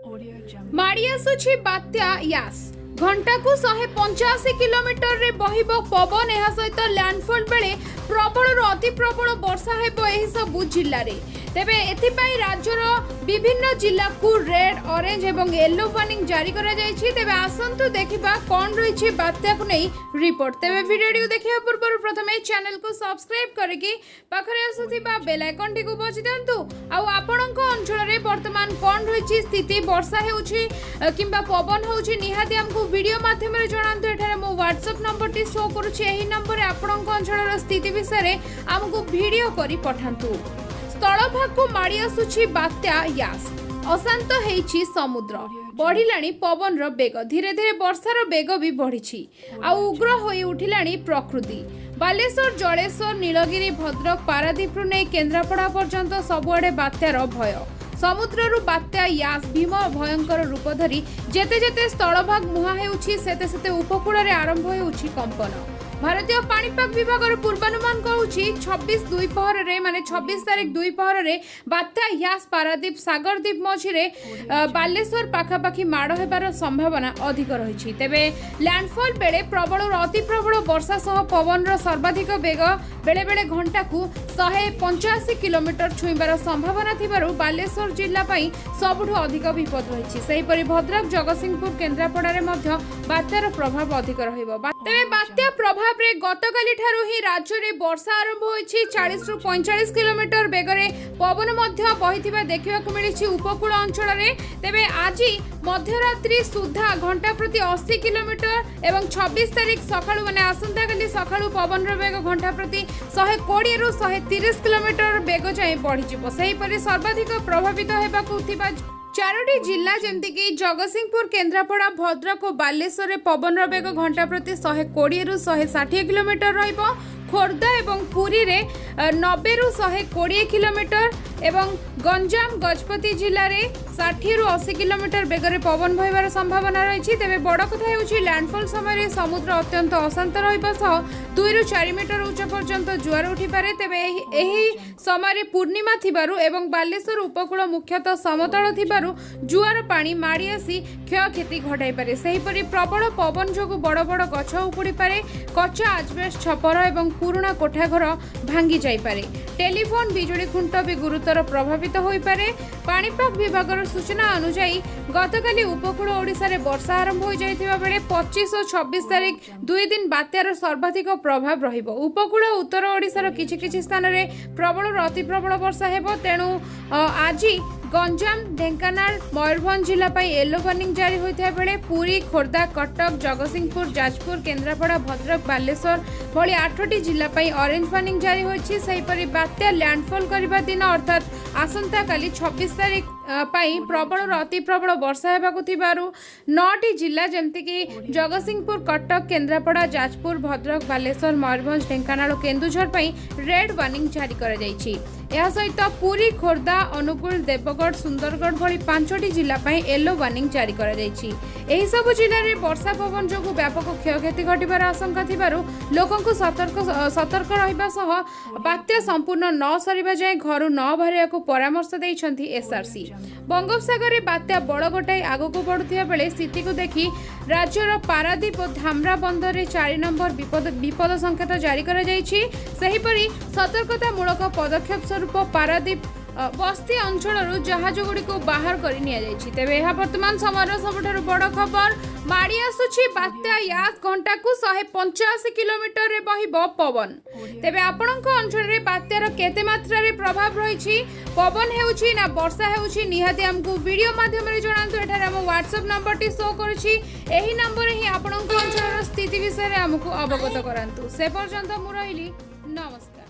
माड़ी आसुछि बात्या यास घंटा को 185 किलोमीटर रे बहिबो पवन एहा सहित लैंडफॉल बेले प्रबल अति प्रबल वर्षा हेबो एही सब जिल्ला रे। तेबे एथिपाई राज्यर विभिन्न जिला को रेड ऑरेंज एवं येलो वार्निंग जारी करा जायछि। तेबे आसंतु देखिबा कोन रहिछि बात्या को नै रिपोर्ट। तेबे वीडियो को देखिया पूर्व प्रथमे चैनल को सब्सक्राइब करके पाखरे आसुथिबा बेल आइकन टी को बजि दियंतु। आ आपणक अंचल रे वर्तमान कोन रहिछि स्थिति वर्षा हेउछि किंबा पवन होउछि निहाती हमको वीडियो माध्यम रे जणांतु। एठारे मो व्हाट्सएप नंबर टी शो करूछि। एही नंबर रे आपणक अंचल रो स्थिति विषय रे हमको वीडियो करी पठांतु। स्थलभाग को माड़ी आसुछि बात्या यास अशांत हेछि समुद्र बढ़िलाणी पवन रो बेग धीरे धीरे वर्षार बेग भी बढ़िछि आ उग्र होई उठिलाणी प्रकृति। बालेश्वर जलेश्वर नीलगिरी भद्रक पारादीप नै केन्द्रापड़ा पर्यंत सबुआडे बात्यार भय। समुद्ररू बात्या यास भीम भयंकर रूप धरी जेते जेते स्थलभाग मुहा हेउछि सेते सेते उपकूल रे आरंभ हेउछि कंपन। भारतीय पाणीपाग विभाग पूर्वानुमान कहूछि 26 दुईपहर रे माने 26 तारीख दुईपहर रे बात्या यास पारादीप सागरदीप मझिरे बालेश्वर पाखापाखी माड़ हेबार संभावना अधिक रही। तेबे लैंडफॉल बेले प्रबल अति प्रबल वर्षा सह पवन रो सर्वाधिक बेग बेले बेले घंटा को 185 किलोमीटर छुईबार संभावना थिबारु बालेश्वर जिल्ला पई सबुठु अधिक विपद रही। सेहीपरि भद्रक जगतसिंहपुर केन्द्रापड़ा रे मध्य बात्यार प्रभाव अधिक रहिबो। तेबे बात्या प्रभाव रे गतकाली ठारू ही राज्य रे वर्षा आरंभ होईछि। 40 रु 45 किलोमीटर बेगरे पवन मध्य बहिथिबा देखिबाकू मिलिछि उपकूल अंचल रे। तेबे आजि मध्यरात्रि सुधा घंटा प्रति 80 किलोमीटर एवं 26 तारीख सकाळु माने आसंता काली सकाळु पवन रो बेग घंटा प्रति 120 रु 130 किलोमीटर बेग जाय बढ़िजिबो। सेहीपरि सर्वाधिक प्रभावित हेबाकू थिबा चारोटी जिला जमती कि जगतसिंहपुर केन्द्रापड़ा भद्रक और बालेश्वर पवन बेग घंटा प्रति 120 रु 160 किलोमीटर रहिबो। खोर्धा एवं पुरी रे 90 रु 120 किलोमीटर एवं गंजाम गजपति जिले रे 60 रु 80 किलोमीटर बेगरे पवन बहिबार संभावना रही। तेबे बड़ कथा हेउछि लैंडफॉल समय समुद्र अत्यंत अशांत रहिबा सह 2 रु 4 मीटर उच्च पर्यंत जुआर उठी पारे। तेबे एही समय पूर्णिमा थिबारु एवं बालेश्वर उपकूल मुख्यतः समतल थिबारु जुआर पानी माड़ी आसी क्षयक्षति घटाई पारे। सेहीपरि प्रबल पवन जोगु बड़ बड़ गछ उपुड़ी पारे। कच्चा आजबेस्ट छपर एवं पुराना कोठाघर भांगी जाई पारे। टेलीफोन बिजुली खुंट भी गुरुतर प्रभावित होई पारे। पाणीपाग विभागर सूचना अनुसार गतकाली उपकूल ओडिशा रे वर्षा आरंभ हो जाइथिबा बेले 25 और 26 तारीख 2 दिन बात्यार सर्वाधिक प्रभाव रहिबो। उपकूल उत्तर ओडिशार किछि स्थान रे प्रबल अति प्रबल वर्षा हेबो। तेणु आजि गंजाम ढेंकानाल मयूरभंज जिला पाई येलो वार्निंग जारी होइथा बेले पुरी खोर्धा कटक जगतसिंहपुर जाजपुर केन्द्रापड़ा भद्रक बालेश्वर भली 8टी जिला पाई ऑरेंज वार्निंग जारी होइछि। सेहीपरि बात्या लैंडफॉल करबा दिन अर्थात आसंता काली 26 तारीख पाई प्रबल अति प्रबल वर्षा हेबाकू थिबारु 9टी जिला जेमति कि जगतसिंहपुर कटक केन्द्रापड़ा जाजपुर भद्रक बालेश्वर मयूरभंज ढेंकानाल और केन्दुझर पाई रेड वार्निंग जारी करा जायछि। यह सहित पुरी खोर्धा अनुगुल देवगढ़ सुंदरगढ़ भली 5टी जिला पाई येलो वार्निंग जारी करा जायछि। एही सब जिले रे वर्षा पवन जोगु व्यापक क्षयक्षति घटिबार आशंका थिबारु लोकंकु सतर्क रहिबा सह बात्या संपूर्ण न सरिबा जाय घरु न बाहरियाकू परामर्श दैछन्ती एसआरसी। बंगोपसागर रे बात्या बड़ गोटाई आगकू बढ़ुथिया बेले स्थिति को देखि राज्यर पारादीप और धामरा बंदर रे 4 नंबर विपद संकेत जारी करा जायछि। सेहीपरि सतर्कतामूलक पदक्षेप स्वरूप पारादीप बस्ती अंचल जहाज गुड़ी को बाहर कर तेबे यह वर्तमान समय सबुठारु बड़ खबर माड़ी आसुछि बात्या यास घंटा को 185 किलोमीटर रे बहिबो पवन। तेबे आपणक अंचल रे बात्यार केते मात्रा रे प्रभाव रही पवन हेउछि ना वर्षा हेउछि निहाती हमकु वीडियो माध्यम रे जणांतु। एठारे हम व्हाट्सएप नंबर टी शो करूछि। एही नंबर ही आपणक अंचल स्थिति विषय रे हमकु अवगत करांतु। से पर्यंत मु रहिली नमस्कार।